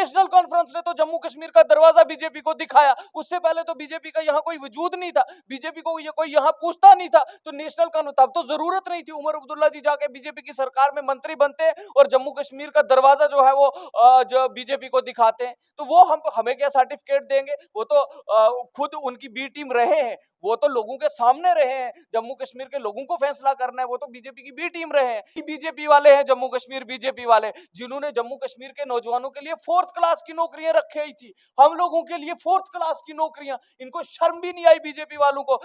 National conference ने तो जम्मू कश्मीर का दरवाजा बीजेपी को दिखाया। उससे पहले तो बीजेपी का यहाँ कोई वजूद नहीं था, बीजेपी को ये कोई यहाँ पूछता नहीं था। तो नेशनल कॉन्फ्रेंस तब तो जरूरत नहीं थी। उमर अब्दुल्ला जी जाके बीजेपी की सरकार में मंत्री बनते और जम्मू कश्मीर का दरवाजा जो है वो जो बीजेपी को दिखाते हैं। तो वो हम हमें क्या सर्टिफिकेट देंगे? वो तो खुद उनकी बी टीम रहे हैं, वो तो लोगों के सामने रहे हैं। जम्मू कश्मीर के लोगों को फैसला करना है, वो तो बीजेपी की बी टीम रहे हैं। बीजेपी वाले हैं जम्मू कश्मीर बीजेपी वाले, जिन्होंने जम्मू कश्मीर के नौजवानों के लिए 4th क्लास की नौकरियां रखी थी, हम लोगों के लिए 4th क्लास की नौकरियां। इनको शर्म भी नहीं आई बीजेपी वालों को।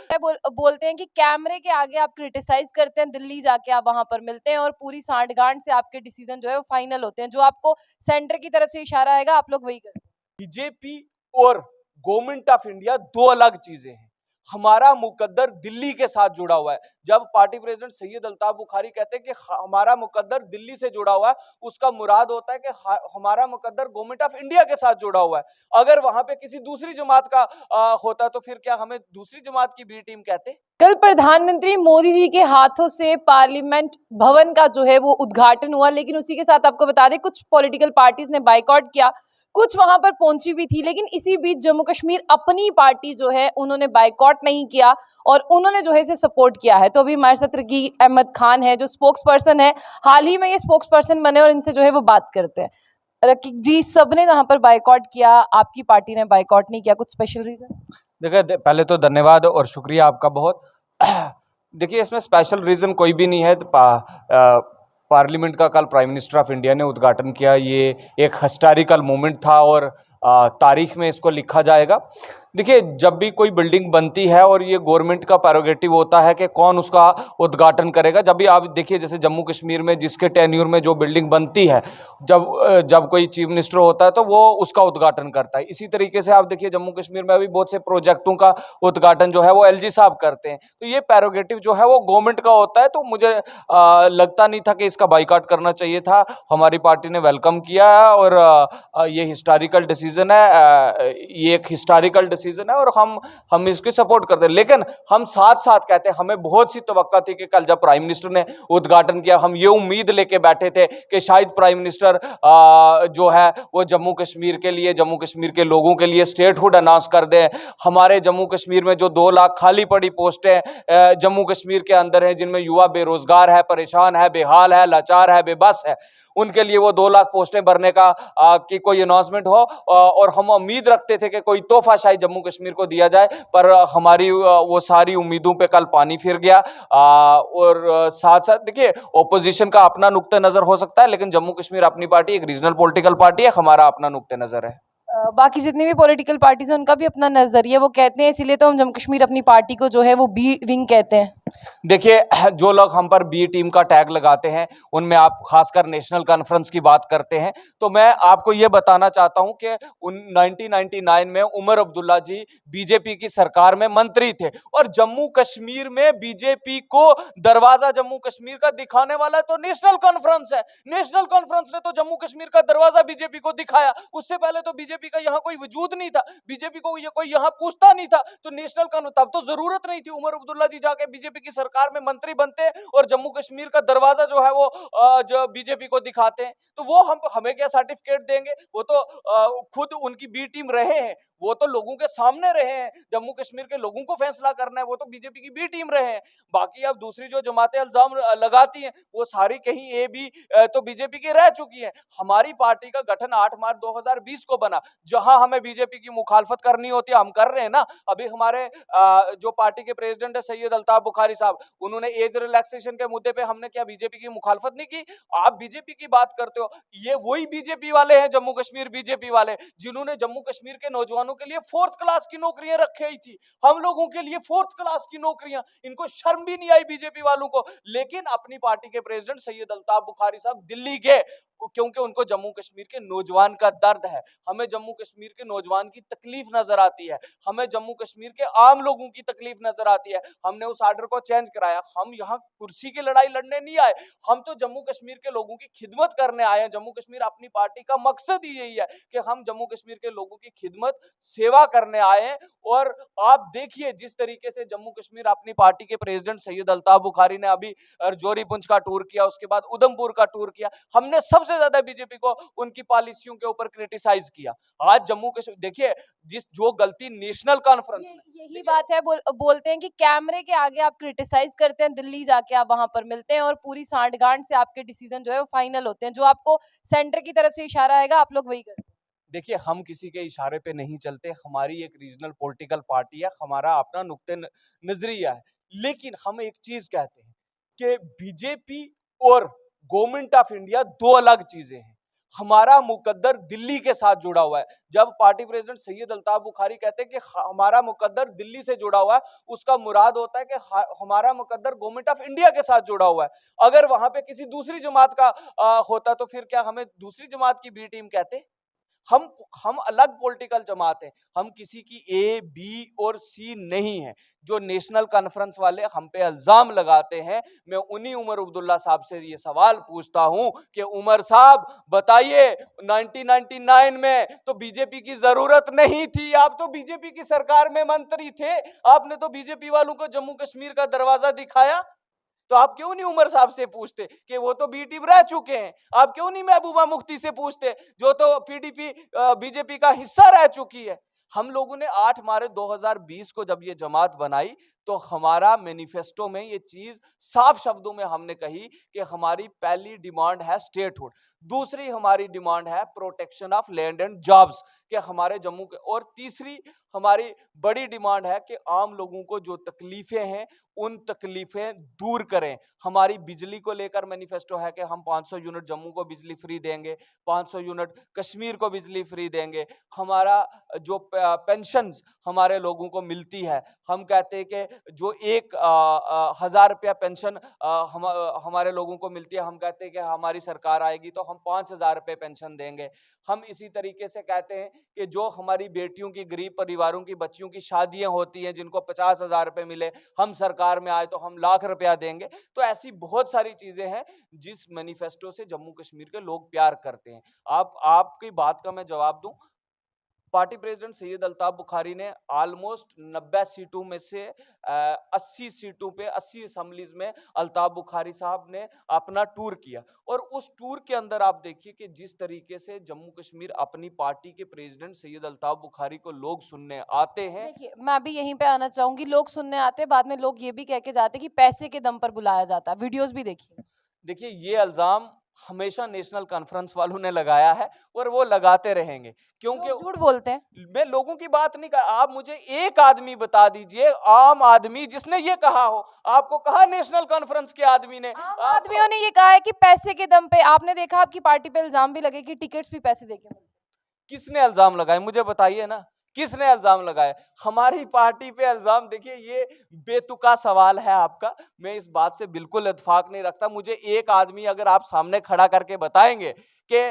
बोलते हैं कि कैमरे के आगे आप क्रिटिसाइज करते हैं, दिल्ली जाके आप वहां पर मिलते हैं और पूरी सांठगांठ से आपके डिसीजन जो है वो फाइनल होते हैं। जो आपको सेंटर की तरफ से इशारा आएगा आप लोग वही करते हैं। बीजेपी और गवर्नमेंट ऑफ इंडिया दो अलग चीजें हैं। हमारा मुकद्दर दिल्ली के साथ जुड़ा हुआ है। जब पार्टी प्रेसिडेंट सैयद अल्ताफ बुखारी कहते हैं कि हमारा मुकद्दर दिल्ली से जुड़ा हुआ है, उसका मुराद होता है कि हमारा मुकद्दर गवर्नमेंट ऑफ इंडिया के साथ जुड़ा हुआ है। अगर वहां पे किसी दूसरी जमात का होता तो फिर क्या हमें दूसरी जमात की बी टीम कहते? कल प्रधानमंत्री मोदी जी के हाथों से पार्लियामेंट भवन का जो है वो उद्घाटन हुआ, लेकिन उसी के साथ आपको बता दें कुछ पॉलिटिकल पार्टीज ने बाइकआउट किया, कुछ वहां पर पहुंची भी थी। लेकिन इसी बीच जम्मू कश्मीर अपनी पार्टी जो है उन्होंने बाइकआउट नहीं किया और उन्होंने जो है इसे सपोर्ट किया है। तो अभी हमारे साथ रकीब अहमद खान है जो स्पोक्स पर्सन है, हाल ही में ये स्पोक्स पर्सन बने और इनसे जो है वो बात करते हैं। रकीब जी, सबने जहां पर बाइकआउट किया, आपकी पार्टी ने बाइकआउट नहीं किया, कुछ स्पेशल रीजन? देखिए, पहले तो धन्यवाद और शुक्रिया आपका बहुत। देखिए, इसमें स्पेशल रीजन कोई भी नहीं है। पार्लियामेंट का कल प्राइम मिनिस्टर ऑफ इंडिया ने उद्घाटन किया, ये एक हिस्टोरिकल मोमेंट था और तारीख में इसको लिखा जाएगा। देखिए, जब भी कोई बिल्डिंग बनती है और ये गवर्नमेंट का प्रेरोगेटिव होता है कि कौन उसका उद्घाटन करेगा। जब भी आप देखिए, जैसे जम्मू कश्मीर में जिसके टेन्यूर में जो बिल्डिंग बनती है, जब कोई चीफ मिनिस्टर होता है तो वो उसका उद्घाटन करता है। इसी तरीके से आप देखिए, जम्मू कश्मीर में अभी बहुत से प्रोजेक्टों का उद्घाटन जो है वो एलजी साहब करते हैं। तो ये प्रेरोगेटिव जो है वो गवर्नमेंट का होता है। तो मुझे लगता नहीं था कि इसका बाइकआउट करना चाहिए था। हमारी पार्टी ने वेलकम किया है और ये हिस्टोरिकल डिसीजन है, ये एक हिस्टोरिकल डिसीजन है और हम इसकी सपोर्ट करते हैं। लेकिन हम साथ साथ कहते हैं, हमें बहुत सी तवक्का थी कि कल जब प्राइम मिनिस्टर ने उद्घाटन किया, हम ये उम्मीद लेके बैठे थे कि शायद प्राइम मिनिस्टर जो है वो जम्मू कश्मीर के लिए, जम्मू कश्मीर के लोगों के लिए स्टेटहुड अनाउंस कर दें। हमारे जम्मू कश्मीर में जो 2 लाख खाली पड़ी पोस्टें जम्मू कश्मीर के अंदर हैं, जिनमें युवा बेरोजगार है, परेशान है, बेहाल है, लाचार है, बेबस है, उनके लिए वो 2 लाख पोस्टें भरने का की कोई अनाउंसमेंट हो। और हम उम्मीद रखते थे कि कोई तोहफा शायद जम्मू कश्मीर को दिया जाए, पर हमारी वो सारी उम्मीदों पे कल पानी फिर गया। और साथ साथ देखिए, ओपोजिशन का अपना नुक्ते नजर हो सकता है, लेकिन जम्मू कश्मीर अपनी पार्टी एक रीजनल पॉलिटिकल पार्टी है, हमारा अपना नुक्ते नजर है। बाकी जितनी भी पॉलिटिकल पार्टीज हैं उनका भी अपना नजरिया वो कहते हैं, इसीलिए तो हम जम्मू कश्मीर अपनी पार्टी को जो है वो बी विंग कहते हैं। देखिए, जो लोग हम पर बी टीम का टैग लगाते हैं, उनमें आप खासकर नेशनल कॉन्फ्रेंस की बात करते हैं, तो मैं आपको यह बताना चाहता हूं कि 1999 में उमर अब्दुल्ला जी बीजेपी की सरकार में मंत्री थे और जम्मू कश्मीर में बीजेपी को दरवाजा जम्मू कश्मीर का दिखाने वाला तो नेशनल कॉन्फ्रेंस है। नेशनल कॉन्फ्रेंस ने तो जम्मू कश्मीर का दरवाजा बीजेपी को दिखाया। उससे पहले तो बीजेपी का यहाँ कोई वजूद नहीं था, बीजेपी को ये कोई यहाँ पूछता नहीं था। तो नेशनल कॉन्फ्रेंस तब तो जरूरत नहीं थी। उमर अब्दुल्ला जी जाके बीजेपी की सरकार में मंत्री बनते और जम्मू कश्मीर का दरवाजा जो है वो जो बीजेपी को दिखाते हैं। तो वो हमें क्या सर्टिफिकेट देंगे? वो तो खुद उनकी बी टीम रहे हैं, वो तो लोगों के सामने रहे हैं। जम्मू कश्मीर के लोगों को फैसला करना है, वो तो बीजेपी की बी टीम रहे हैं। बाकी अब दूसरी जो जमातें इल्जाम लगाती हैं, वो सारी कहीं ए बी तो बीजेपी की रह चुकी हैं। हमारी पार्टी का गठन 8 मार्च 2020 को बना। जहां हमें बीजेपी की मुखालफत करनी होती है, हम कर रहे हैं ना। अभी हमारे जो पार्टी के प्रेसिडेंट है सैयद अल्ताफ बुखारी साहब, उन्होंने एज रिलैक्सेशन के मुद्दे पे हमने क्या बीजेपी की मुखालफत नहीं की? आप बीजेपी की बात करते हो। ये वही बीजेपी वाले हैं, जम्मू कश्मीर बीजेपी वाले, जिन्होंने जम्मू कश्मीर के नौजवानों के लिए 4th क्लास की नौकरियां रखी थी, हम लोगों के लिए 4th क्लास की नौकरियां। इनको शर्म भी नहीं आई बीजेपी वालों को। लेकिन अपनी पार्टी के प्रेसिडेंट सैयद अल्ताफ बुखारी साहब दिल्ली गए, क्योंकि उनको जम्मू कश्मीर के नौजवान का दर्द है। हमें जम्मू कश्मीर के नौजवान की तकलीफ नजर आती है, हमें जम्मू कश्मीर के आम लोगों की तकलीफ नजर आती है। हमने उस आर्डर को चेंज कराया। हम यहाँ कुर्सी की लड़ाई लड़ने नहीं आए, हम तो जम्मू कश्मीर के लोगों की खिदमत करने आए हैं। जम्मू कश्मीर अपनी पार्टी का मकसद ही यही है कि हम जम्मू कश्मीर के लोगों की खिदमत सेवा करने आए हैं। और आप देखिए जिस तरीके से जम्मू कश्मीर अपनी पार्टी के प्रेसिडेंट सैयद अल्ताफ बुखारी ने अभी रजौरी पुंछ का टूर किया, उसके बाद उधमपुर का टूर किया, हमने सबसे ज्यादा बीजेपी को उनकी पॉलिसियों के ऊपर क्रिटिसाइज किया। आज जम्मू कश्मीर देखिए, जिस जो गलती नेशनल कॉन्फ्रेंस में, यही बात है, बोलते हैं कि कैमरे के आगे आप क्रिटिसाइज करते हैं, दिल्ली जाके आप वहां पर मिलते हैं और पूरी सांठगांठ से आपके डिसीजन जो है वो फाइनल होते हैं, जो आपको सेंटर की तरफ से इशारा आएगा आप लोग वही करते हैं। देखिए हम किसी के इशारे पे नहीं चलते, हमारी एक रीजनल पॉलिटिकल पार्टी है, हमारा अपना नुक्ते नजरिया है। लेकिन हम एक चीज कहते हैं कि बीजेपी और गवर्नमेंट ऑफ इंडिया दो अलग चीजें हैं। हमारा मुकद्दर दिल्ली के साथ जुड़ा हुआ है। जब पार्टी प्रेसिडेंट सैयद अल्ताफ बुखारी कहते हैं कि हमारा मुकद्दर दिल्ली से जुड़ा हुआ है, उसका मुराद होता है कि हमारा मुकद्दर गवर्नमेंट ऑफ इंडिया के साथ जुड़ा हुआ है। अगर वहां पे किसी दूसरी जमात का होता तो फिर क्या हमें दूसरी जमात की बी टीम कहते? हम अलग पॉलिटिकल जमात हैं, हम किसी की ए बी और सी नहीं है। जो नेशनल कॉन्फ्रेंस वाले हम पे इल्जाम लगाते हैं, मैं उन्हीं उमर अब्दुल्ला साहब से ये सवाल पूछता हूं कि उमर साहब बताइए, 1999 में तो बीजेपी की जरूरत नहीं थी, आप तो बीजेपी की सरकार में मंत्री थे, आपने तो बीजेपी वालों को जम्मू कश्मीर का दरवाजा दिखाया। तो आप क्यों नहीं उमर साहब से पूछते कि वो तो बी टीम रह चुके हैं? आप क्यों नहीं महबूबा मुफ्ती से पूछते जो तो पीडीपी बीजेपी का हिस्सा रह चुकी है? हम लोगों ने 8 मार्च 2020 को जब ये जमात बनाई तो हमारा मैनिफेस्टो में ये चीज साफ शब्दों में हमने कही कि हमारी पहली डिमांड है स्टेटहुड, दूसरी हमारी डिमांड है protection of land and jobs कि हमारे जम्मू के, और तीसरी हमारी बड़ी डिमांड है कि आम लोगों को जो तकलीफें हैं उन तकलीफें दूर करें। हमारी बिजली को लेकर मैनिफेस्टो है कि हम 500 यूनिट जम्मू को बिजली फ्री देंगे, 500 यूनिट कश्मीर को बिजली फ्री देंगे। हमारा जो पेंशन हमारे लोगों को मिलती है, हम कहते हैं कि जो 1,000 रुपया पेंशन हमारे लोगों को मिलती है, हम कहते हैं कि हमारी सरकार आएगी तो हम 5,000 रुपये पेंशन देंगे। हम इसी तरीके से कहते हैं कि जो हमारी बेटियों की, गरीब परिवारों की बच्चियों की शादियां होती हैं जिनको 50,000 रुपये मिले, हम सरकार में आए तो हम ₹1,00,000 देंगे। तो ऐसी बहुत सारी चीजें हैं जिस मैनिफेस्टो से जम्मू कश्मीर के लोग प्यार करते हैं। आपकी बात का मैं जवाब दूं, पार्टी प्रेसिडेंट सैयद अल्ताफ बुखारी ने ऑलमोस्ट 90 सीटों में से 80 सीटों पे, 80 असेंबलीज में अल्ताफ बुखारी साहब ने अपना टूर किया। और उस टूर के अंदर आप देखिए कि जिस तरीके से जम्मू कश्मीर अपनी पार्टी के प्रेसिडेंट सैयद अल्ताफ बुखारी को लोग सुनने आते हैं। देखिए मैं भी यहीं पे आना चाहूंगी, लोग सुनने आते हैं, बाद में लोग ये भी कह के जाते हैं कि पैसे के दम पर बुलाया जाता है, वीडियोस भी देखिए। देखिए ये इल्जाम हमेशा नेशनल कॉन्फ्रेंस वालों ने लगाया है और वो लगाते रहेंगे, क्योंकि लोग झूठ बोलते हैं। मैं लोगों की बात नहीं कर, आप मुझे एक आदमी बता दीजिए, आम आदमी जिसने ये कहा हो। आपको कहा नेशनल कॉन्फ्रेंस के आदमी ने? आम आदमियों ने ये कहा है कि पैसे के दम पे, आपने देखा आपकी पार्टी पे इल्जाम भी लगे कि टिकट्स भी पैसे देके मिलते हैं। किसने इल्जाम लगाए मुझे बताइए ना, किसने इल्जाम लगाए? हमारी पार्टी पे इल्जाम, देखिए ये बेतुका सवाल है आपका, मैं इस बात से बिल्कुल इत्तेफाक नहीं रखता। मुझे एक आदमी अगर आप सामने खड़ा करके बताएंगे कि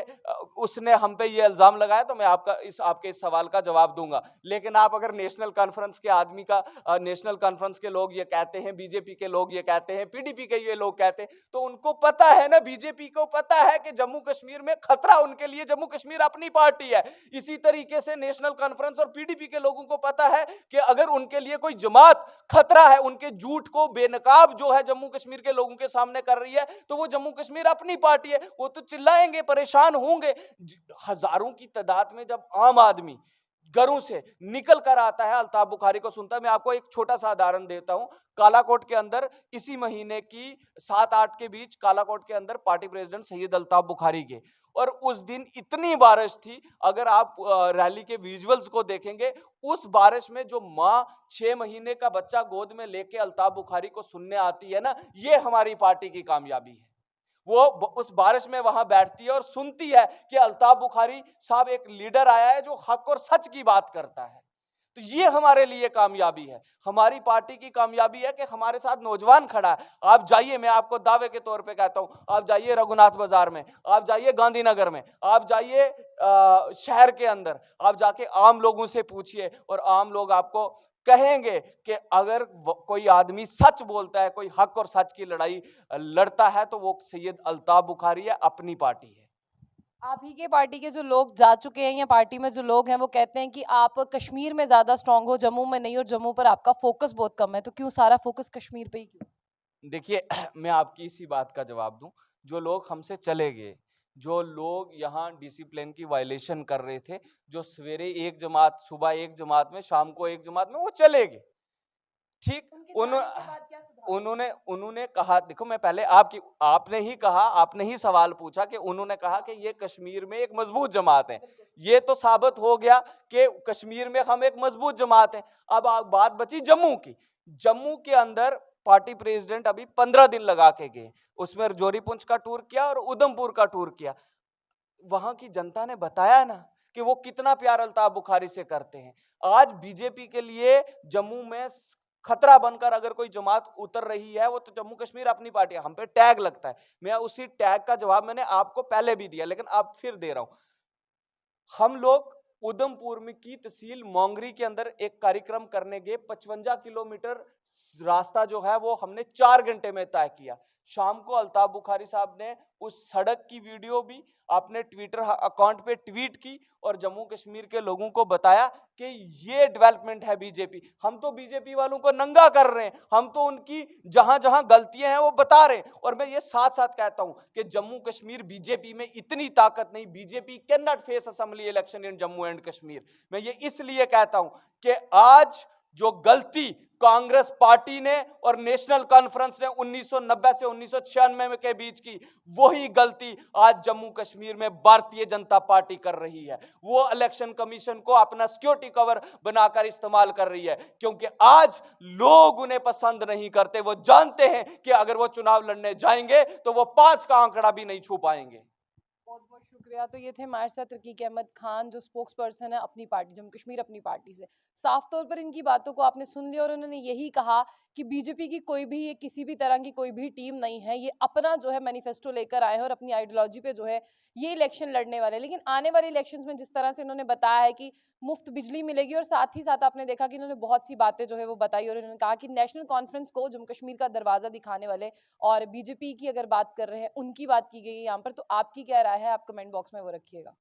उसने हम पे ये इल्जाम लगाया तो मैं आपके इस सवाल का जवाब दूंगा। लेकिन आप अगर नेशनल कॉन्फ्रेंस के आदमी का, नेशनल कॉन्फ्रेंस के लोग ये कहते हैं, बीजेपी के लोग ये कहते हैं, पीडीपी के ये लोग कहते हैं, तो उनको पता है ना, बीजेपी को पता है कि जम्मू कश्मीर में खतरा उनके लिए, जम्मू कश्मीर अपनी पार्टी है। इसी तरीके से नेशनल कॉन्फ्रेंस और पीडीपी के लोगों को पता है कि अगर उनके लिए कोई जमात खतरा है, उनके झूठ को बेनकाब जो है जम्मू कश्मीर के लोगों के सामने कर रही है, तो वो जम्मू कश्मीर अपनी पार्टी है, वो तो चिल्लाएंगे, परेशान होंगे। हजारों की तादाद में जब आम आदमी घरों से निकल कर आता है, अल्ताफ बुखारी को सुनता है। मैं आपको एक छोटा सा उदाहरण देता हूं। कालाकोट के अंदर इसी महीने की 7-8 के बीच कालाकोट के अंदर पार्टी प्रेसिडेंट सैयद अल्ताफ बुखारी के, और उस दिन इतनी बारिश थी, अगर आप रैली के विजुअल्स को देखेंगे, उस बारिश में जो माँ 6 महीने का बच्चा गोद में लेके अल्ताफ बुखारी को सुनने आती है ना, ये हमारी पार्टी की कामयाबी है। वो उस बारिश में वहां बैठती है और सुनती है कि अल्ताफ बुखारी साहब एक लीडर आया है जो हक और सच की बात करता है। तो ये हमारे लिए कामयाबी है। हमारी पार्टी की कामयाबी है कि हमारे साथ नौजवान खड़ा है। आप जाइए, मैं आपको दावे के तौर पे कहता हूं, आप जाइए रघुनाथ बाजार में, आप जाइए गांधीनगर में, आप जाइए शहर के अंदर, आप जाके आम लोगों से पूछिए और आम लोग आपको कहेंगे कि अगर कोई आदमी सच बोलता है, कोई हक और सच की लड़ाई लड़ता है, तो वो सैयद अल्ताफ बुखारी है, अपनी पार्टी है। आप ही के पार्टी के जो लोग जा चुके हैं या पार्टी में जो लोग हैं वो कहते हैं कि आप कश्मीर में ज्यादा स्ट्रांग हो, जम्मू में नहीं, और जम्मू पर आपका फोकस बहुत कम है, तो क्यों सारा फोकस कश्मीर पे ही क्यों? देखिए मैं आपकी इसी बात का जवाब दूं। जो लोग हमसे चले गए, जो लोग यहाँ डिसिप्लिन की वायलेशन कर रहे थे, जो सवेरे एक जमात, सुबह एक जमात में, शाम को एक जमात में, वो चले गए। ठीक। उनके उन जाने के बाद क्या सुधार? उन्होंने उन्होंने कहा, देखो मैं पहले आपने ही कहा, आपने ही सवाल पूछा कि उन्होंने कहा कि ये कश्मीर में एक मजबूत जमात है। ये तो साबित हो गया कि कश्मीर में हम एक मजबूत जमात है। अब बात बची जम्मू की। जम्मू के अंदर पार्टी प्रेसिडेंट अभी 15 दिन लगा के गए, उसमें रजौरी पुंछ का टूर किया और उधमपुर का टूर किया। वहां की जनता ने बताया ना कि वो कितना प्यार अल्ताफ बुखारी से करते हैं। आज बीजेपी के लिए जम्मू में खतरा बनकर अगर कोई जमात उतर रही है, वो तो जम्मू कश्मीर अपनी पार्टी है, हम पे टैग लगता है। मैं उसी टैग का जवाब मैंने आपको पहले भी दिया, लेकिन अब फिर दे रहा हूं। हम लोग उधमपुर में की तहसील मोंगरी के अंदर एक कार्यक्रम करने गए। 55 किलोमीटर रास्ता जो है वो हमने 4 घंटे में तय किया। शाम को अल्ताफ बुखारी साहब ने उस सड़क की वीडियो भी अपने ट्विटर अकाउंट पे ट्वीट की और जम्मू कश्मीर के लोगों को बताया कि ये डेवलपमेंट है बीजेपी। हम तो बीजेपी वालों को नंगा कर रहे हैं, हम तो उनकी जहां जहां गलतियां हैं वो बता रहे हैं। और मैं ये साथ साथ कहता हूं कि जम्मू कश्मीर बीजेपी में इतनी ताकत नहीं, BJP can not face assembly election in Jammu and Kashmir. मैं ये इसलिए कहता हूं कि आज जो गलती कांग्रेस पार्टी ने और नेशनल कॉन्फ्रेंस ने 1990 से 1996 के बीच की, वही गलती आज जम्मू कश्मीर में भारतीय जनता पार्टी कर रही है। वो इलेक्शन कमीशन को अपना सिक्योरिटी कवर बनाकर इस्तेमाल कर रही है, क्योंकि आज लोग उन्हें पसंद नहीं करते। वो जानते हैं कि अगर वो चुनाव लड़ने जाएंगे तो वो 5 का आंकड़ा भी नहीं छू पाएंगे। बहुत बहुत शुक्रिया। तो ये थे हमारे साथ रकीक अहमद खान, जो स्पोक्स पर्सन है अपनी पार्टी जम्मू कश्मीर अपनी पार्टी से। साफ तौर पर इनकी बातों को आपने सुन लिया और उन्होंने यही कहा कि बीजेपी की कोई भी, ये किसी भी तरह की कोई भी टीम नहीं है, ये अपना जो है मैनिफेस्टो लेकर आए हैं और अपनी आइडियोलॉजी पे जो है ये इलेक्शन लड़ने वाले हैं। लेकिन आने वाले इलेक्शंस में जिस तरह से इन्होंने बताया है कि मुफ्त बिजली मिलेगी, और साथ ही साथ आपने देखा कि इन्होंने बहुत सी बातें जो है वो बताई, और इन्होंने कहा कि नेशनल कॉन्फ्रेंस को जम्मू कश्मीर का दरवाजा दिखाने वाले, और बीजेपी की अगर बात कर रहे हैं उनकी बात की गई है यहाँ पर, तो आपकी क्या राय है? आप कमेंट बॉक्स में वो रखिएगा।